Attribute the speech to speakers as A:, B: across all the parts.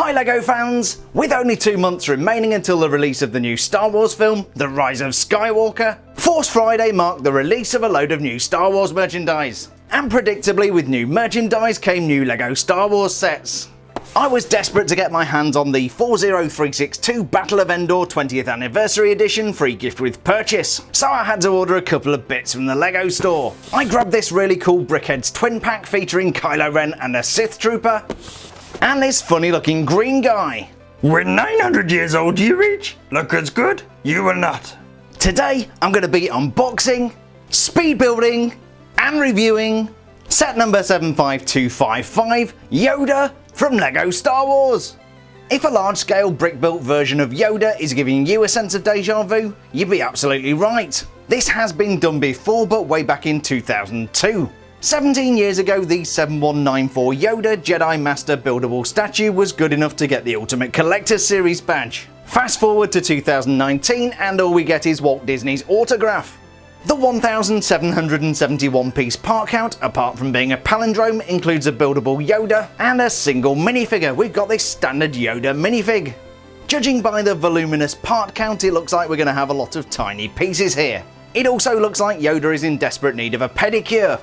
A: Hi LEGO fans! With only 2 months remaining until the release of the new Star Wars film, The Rise of Skywalker, Force Friday marked the release of a load of new Star Wars merchandise. And predictably, with new merchandise came new LEGO Star Wars sets. I was desperate to get my hands on the 40362 Battle of Endor 20th Anniversary Edition free gift with purchase, so I had to order a couple of bits from the LEGO store. I grabbed this really cool Brickhead's twin pack featuring Kylo Ren and a Sith Trooper, and this funny looking green guy.
B: When 900 years old you reach, look as good, you will not.
A: Today I'm going to be unboxing, speed building and reviewing set number 75255 Yoda from LEGO Star Wars. If a large scale brick built version of Yoda is giving you a sense of deja vu, you'd be absolutely right. This has been done before, but way back in 2002. 17 years ago, the 7194 Yoda Jedi Master buildable statue was good enough to get the Ultimate Collector Series badge. Fast forward to 2019 and all we get is Walt Disney's autograph. The 1,771 piece part count, apart from being a palindrome, includes a buildable Yoda and a single minifigure. We've got this standard Yoda minifig. Judging by the voluminous part count, it looks like we're going to have a lot of tiny pieces here. It also looks like Yoda is in desperate need of a pedicure.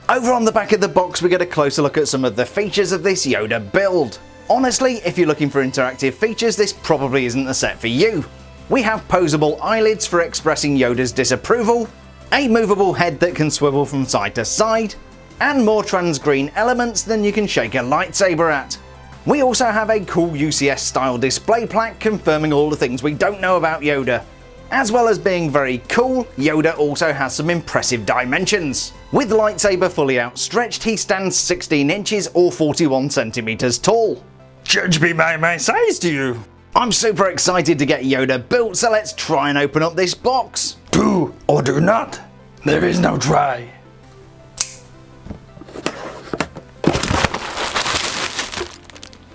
A: Over on the back of the box we get a closer look at some of the features of this Yoda build. Honestly, if you're looking for interactive features, this probably isn't the set for you. We have posable eyelids for expressing Yoda's disapproval, a movable head that can swivel from side to side, and more trans-green elements than you can shake a lightsaber at. We also have a cool UCS style display plaque confirming all the things we don't know about Yoda. As well as being very cool, Yoda also has some impressive dimensions. With lightsaber fully outstretched, he stands 16 inches or 41 centimeters tall.
B: Judge me by my size, do you?
A: I'm super excited to get Yoda built, so let's try and open up this box.
B: Do or do not. There is no try.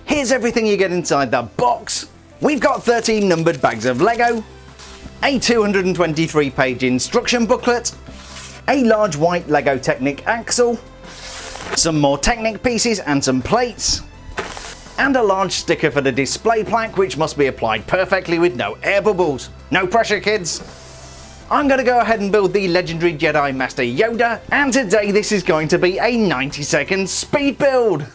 A: Here's everything you get inside the box. We've got 13 numbered bags of Lego, a 223 page instruction booklet, a large white LEGO Technic axle, some more Technic pieces and some plates, and a large sticker for the display plaque which must be applied perfectly with no air bubbles. No pressure, kids. I'm going to go ahead and build the legendary Jedi Master Yoda, and today this is going to be a 90-second speed build.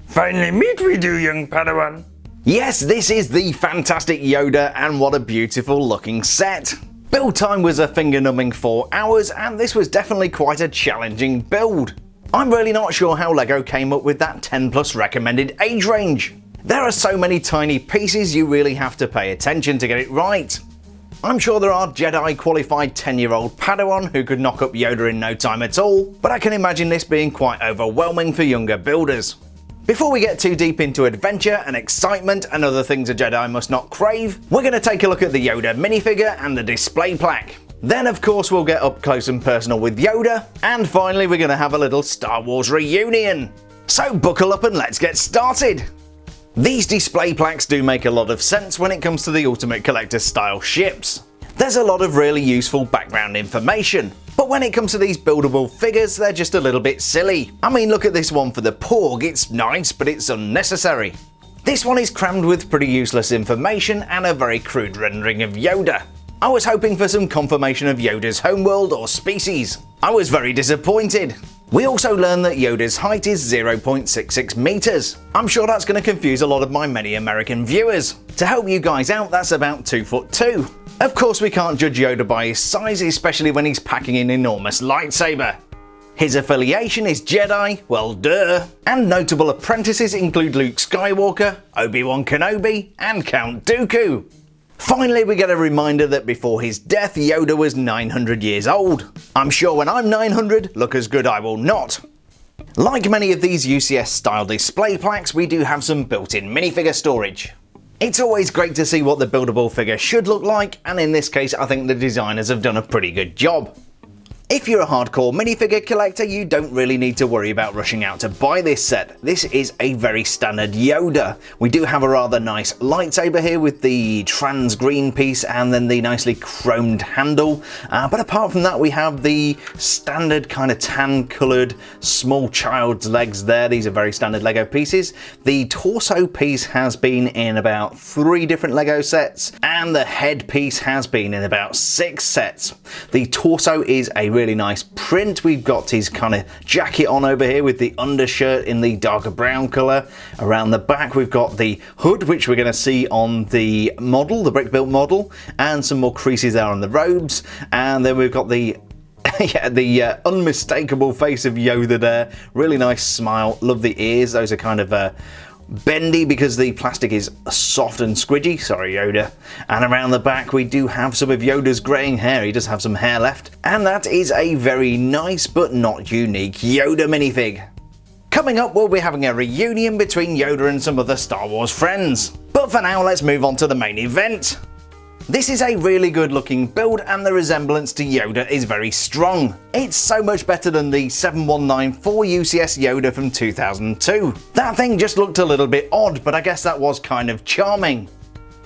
B: Finally meet with you, young Padawan.
A: Yes, this is the fantastic Yoda, and what a beautiful looking set. Build time was a finger-numbing 4 hours, and this was definitely quite a challenging build. I'm really not sure how LEGO came up with that 10+ recommended age range. There are so many tiny pieces you really have to pay attention to get it right. I'm sure there are Jedi qualified 10-year-old Padawan who could knock up Yoda in no time at all, but I can imagine this being quite overwhelming for younger builders. Before we get too deep into adventure and excitement and other things a Jedi must not crave, we're going to take a look at the Yoda minifigure and the display plaque. Then of course we'll get up close and personal with Yoda, and finally we're going to have a little Star Wars reunion. So buckle up and let's get started! These display plaques do make a lot of sense when it comes to the Ultimate Collector style ships. There's a lot of really useful background information, but when it comes to these buildable figures, they're just a little bit silly. I mean, look at this one for the Porg, it's nice, but it's unnecessary. This one is crammed with pretty useless information and a very crude rendering of Yoda. I was hoping for some confirmation of Yoda's homeworld or species. I was very disappointed. We also learned that Yoda's height is 0.66 meters. I'm sure that's going to confuse a lot of my many American viewers. To help you guys out, that's about 2'2". Of course we can't judge Yoda by his size, especially when he's packing an enormous lightsaber. His affiliation is Jedi, well duh, and notable apprentices include Luke Skywalker, Obi-Wan Kenobi, and Count Dooku. Finally, we get a reminder that before his death, Yoda was 900 years old. I'm sure when I'm 900, look as good I will not. Like many of these UCS style display plaques, we do have some built-in minifigure storage. It's always great to see what the buildable figure should look like, and in this case I think the designers have done a pretty good job. If you're a hardcore minifigure collector, you don't really need to worry about rushing out to buy this set. This is a very standard Yoda. We do have a rather nice lightsaber here with the trans green piece and then the nicely chromed handle. But apart from that, we have the standard kind of tan coloured small child's legs there. These are very standard LEGO pieces. The torso piece has been in about 3 different LEGO sets, and the head piece has been in about 6 sets. The torso is a really nice print. We've got his kind of jacket on over here with the undershirt in the darker brown colour. Around the back we've got the hood, which we're going to see on the model, the brick built model, and some more creases there on the robes. And then we've got the the unmistakable face of Yoda there. Really nice smile. Love the ears. Those are kind of bendy because the plastic is soft and squidgy. Sorry, Yoda. And around the back we do have some of Yoda's greying hair. He does have some hair left. And that is a very nice but not unique Yoda minifig. Coming up, we'll be having a reunion between Yoda and some other Star Wars friends. But for now, let's move on to the main event. This is a really good looking build, and the resemblance to Yoda is very strong. It's so much better than the 7194 UCS Yoda from 2002. That thing just looked a little bit odd, but I guess that was kind of charming.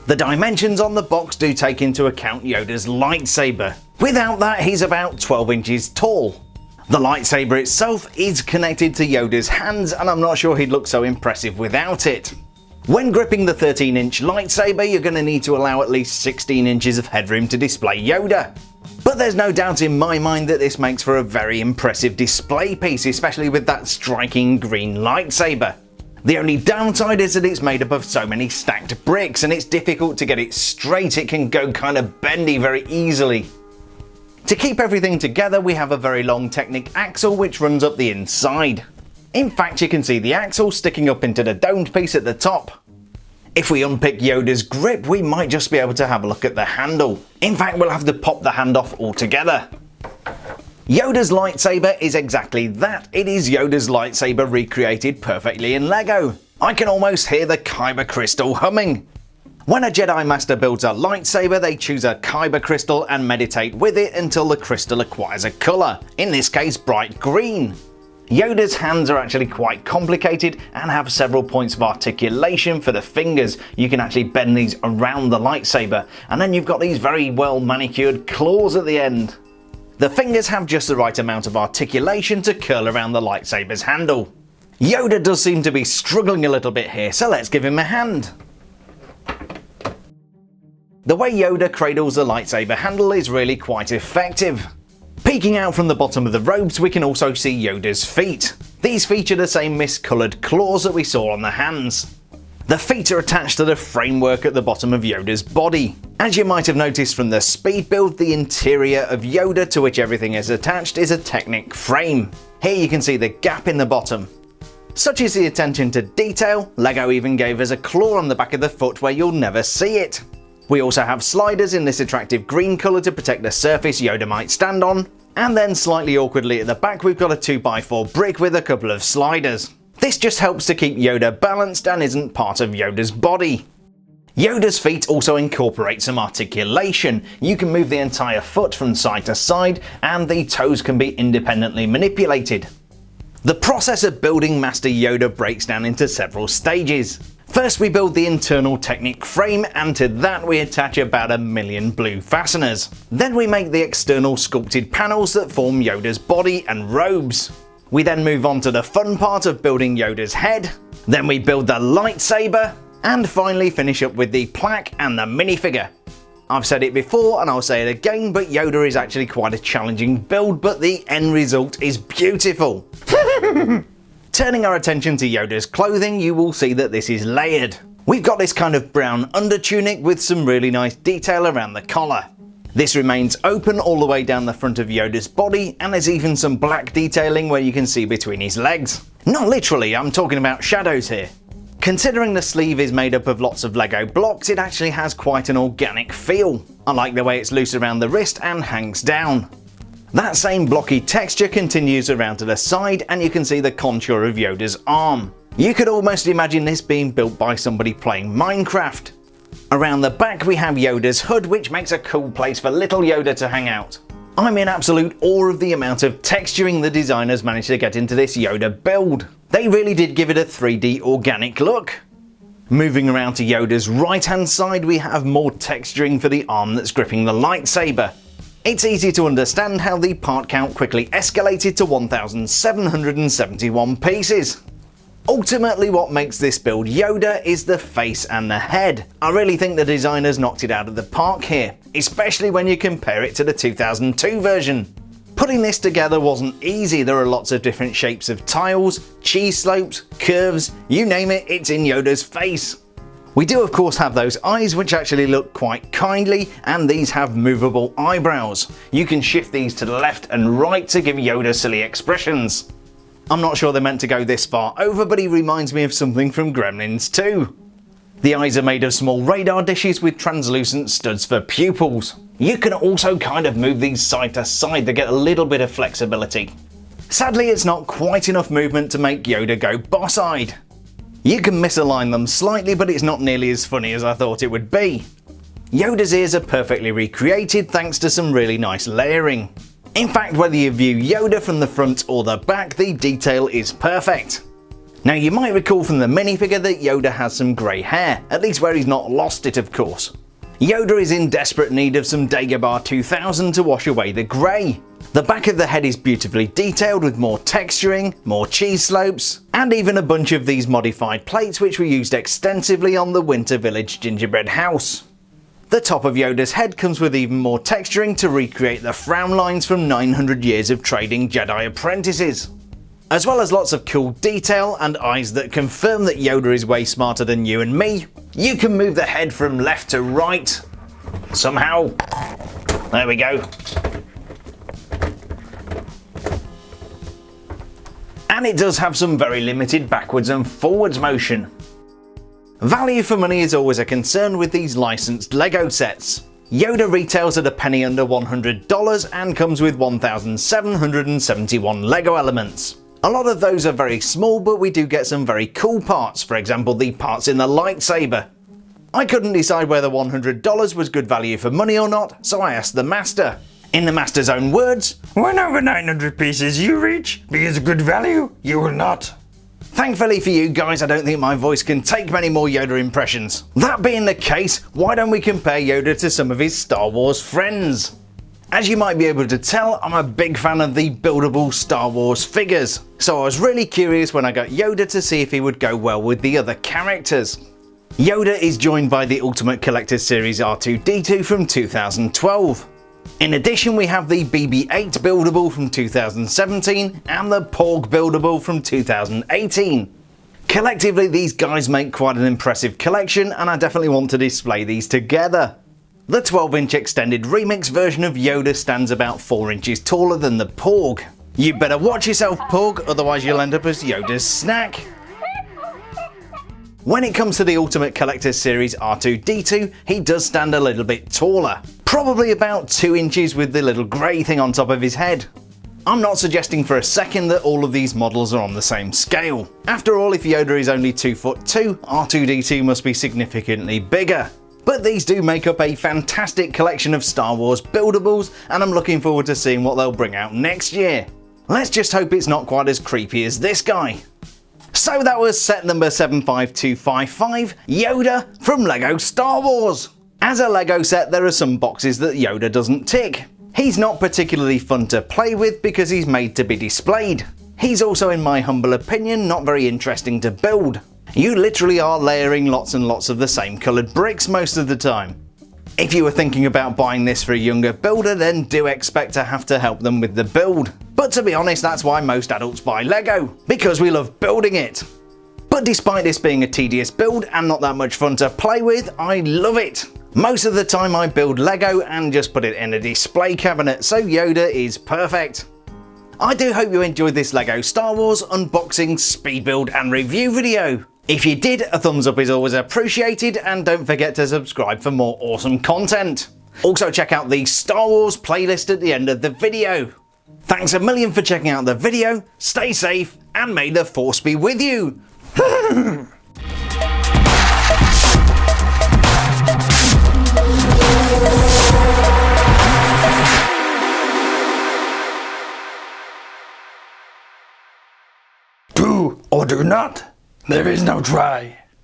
A: The dimensions on the box do take into account Yoda's lightsaber. Without that, he's about 12 inches tall. The lightsaber itself is connected to Yoda's hands, and I'm not sure he'd look so impressive without it. When gripping the 13-inch lightsaber, you're going to need to allow at least 16 inches of headroom to display Yoda. But there's no doubt in my mind that this makes for a very impressive display piece, especially with that striking green lightsaber. The only downside is that it's made up of so many stacked bricks and it's difficult to get it straight. It can go kind of bendy very easily. To keep everything together, we have a very long Technic axle which runs up the inside. In fact, you can see the axle sticking up into the domed piece at the top. If we unpick Yoda's grip, we might just be able to have a look at the handle. In fact, we'll have to pop the hand off altogether. Yoda's lightsaber is exactly that. It is Yoda's lightsaber recreated perfectly in LEGO. I can almost hear the kyber crystal humming. When a Jedi Master builds a lightsaber, they choose a kyber crystal and meditate with it until the crystal acquires a colour, in this case bright green. Yoda's hands are actually quite complicated and have several points of articulation for the fingers. You can actually bend these around the lightsaber, and then you've got these very well manicured claws at the end. The fingers have just the right amount of articulation to curl around the lightsaber's handle. Yoda does seem to be struggling a little bit here, so let's give him a hand. The way Yoda cradles the lightsaber handle is really quite effective. Peeking out from the bottom of the robes, we can also see Yoda's feet. These feature the same mist-coloured claws that we saw on the hands. The feet are attached to the framework at the bottom of Yoda's body. As you might have noticed from the speed build, the interior of Yoda to which everything is attached is a Technic frame. Here you can see the gap in the bottom. Such is the attention to detail, LEGO even gave us a claw on the back of the foot where you'll never see it. We also have sliders in this attractive green colour to protect the surface Yoda might stand on, and then slightly awkwardly at the back we've got a 2x4 brick with a couple of sliders. This just helps to keep Yoda balanced and isn't part of Yoda's body. Yoda's feet also incorporate some articulation. You can move the entire foot from side to side, and the toes can be independently manipulated. The process of building Master Yoda breaks down into several stages. First we build the internal Technic frame, and to that we attach about 1 million blue fasteners. Then we make the external sculpted panels that form Yoda's body and robes. We then move on to the fun part of building Yoda's head. Then we build the lightsaber, and finally finish up with the plaque and the minifigure. I've said it before and I'll say it again, but Yoda is actually quite a challenging build, but the end result is beautiful. Turning our attention to Yoda's clothing, you will see that this is layered. We've got this kind of brown undertunic with some really nice detail around the collar. This remains open all the way down the front of Yoda's body, and there's even some black detailing where you can see between his legs. Not literally, I'm talking about shadows here. Considering the sleeve is made up of lots of Lego blocks, it actually has quite an organic feel. I like the way it's loose around the wrist and hangs down. That same blocky texture continues around to the side, and you can see the contour of Yoda's arm. You could almost imagine this being built by somebody playing Minecraft. Around the back we have Yoda's hood, which makes a cool place for little Yoda to hang out. I'm in absolute awe of the amount of texturing the designers managed to get into this Yoda build. They really did give it a 3D organic look. Moving around to Yoda's right hand side, we have more texturing for the arm that's gripping the lightsaber. It's easy to understand how the part count quickly escalated to 1,771 pieces. Ultimately, what makes this build Yoda is the face and the head. I really think the designers knocked it out of the park here, especially when you compare it to the 2002 version. Putting this together wasn't easy. There are lots of different shapes of tiles, cheese slopes, curves, you name it, it's in Yoda's face. We do of course have those eyes, which actually look quite kindly, and these have movable eyebrows. You can shift these to the left and right to give Yoda silly expressions. I'm not sure they're meant to go this far over, but he reminds me of something from Gremlins 2. The eyes are made of small radar dishes with translucent studs for pupils. You can also kind of move these side to side to get a little bit of flexibility. Sadly, it's not quite enough movement to make Yoda go boss-eyed. You can misalign them slightly, but it's not nearly as funny as I thought it would be. Yoda's ears are perfectly recreated thanks to some really nice layering. In fact, whether you view Yoda from the front or the back, the detail is perfect. Now you might recall from the minifigure that Yoda has some grey hair, at least where he's not lost it of course. Yoda is in desperate need of some Dagobah 2000 to wash away the grey. The back of the head is beautifully detailed with more texturing, more cheese slopes, and even a bunch of these modified plates which were used extensively on the Winter Village gingerbread house. The top of Yoda's head comes with even more texturing to recreate the frown lines from 900 years of trading Jedi apprentices. As well as lots of cool detail and eyes that confirm that Yoda is way smarter than you and me, you can move the head from left to right. Somehow. There we go. And it does have some very limited backwards and forwards motion. Value for money is always a concern with these licensed LEGO sets. Yoda retails at a penny under $100 and comes with 1,771 LEGO elements. A lot of those are very small, but we do get some very cool parts, for example the parts in the lightsaber. I couldn't decide whether $100 was good value for money or not, so I asked the master. In the master's own words,
B: "When over 900 pieces you reach, because good value, you will not."
A: Thankfully for you guys, I don't think my voice can take many more Yoda impressions. That being the case, why don't we compare Yoda to some of his Star Wars friends? As you might be able to tell, I'm a big fan of the buildable Star Wars figures, so I was really curious when I got Yoda to see if he would go well with the other characters. Yoda is joined by the Ultimate Collector Series R2-D2 from 2012. In addition, we have the BB-8 buildable from 2017 and the Porg buildable from 2018. Collectively, these guys make quite an impressive collection, and I definitely want to display these together. The 12-inch extended remix version of Yoda stands about 4 inches taller than the Porg. You better watch yourself, Porg, otherwise you'll end up as Yoda's snack. When it comes to the Ultimate Collector Series R2-D2, he does stand a little bit taller. Probably about 2 inches with the little grey thing on top of his head. I'm not suggesting for a second that all of these models are on the same scale. After all, if Yoda is only 2'2", R2-D2 must be significantly bigger. But these do make up a fantastic collection of Star Wars buildables, and I'm looking forward to seeing what they'll bring out next year. Let's just hope it's not quite as creepy as this guy. So that was set number 75255, Yoda from LEGO Star Wars. As a LEGO set, there are some boxes that Yoda doesn't tick. He's not particularly fun to play with because he's made to be displayed. He's also, in my humble opinion, not very interesting to build. You literally are layering lots and lots of the same coloured bricks most of the time. If you were thinking about buying this for a younger builder, then do expect to have to help them with the build. But to be honest, that's why most adults buy LEGO, because we love building it. But despite this being a tedious build and not that much fun to play with, I love it. Most of the time I build LEGO and just put it in a display cabinet, so Yoda is perfect. I do hope you enjoyed this LEGO Star Wars unboxing, speed build and review video. If you did, a thumbs up is always appreciated, and don't forget to subscribe for more awesome content. Also check out the Star Wars playlist at the end of the video. Thanks a million for checking out the video, stay safe and may the Force be with you.
B: Do or do not. There is no try.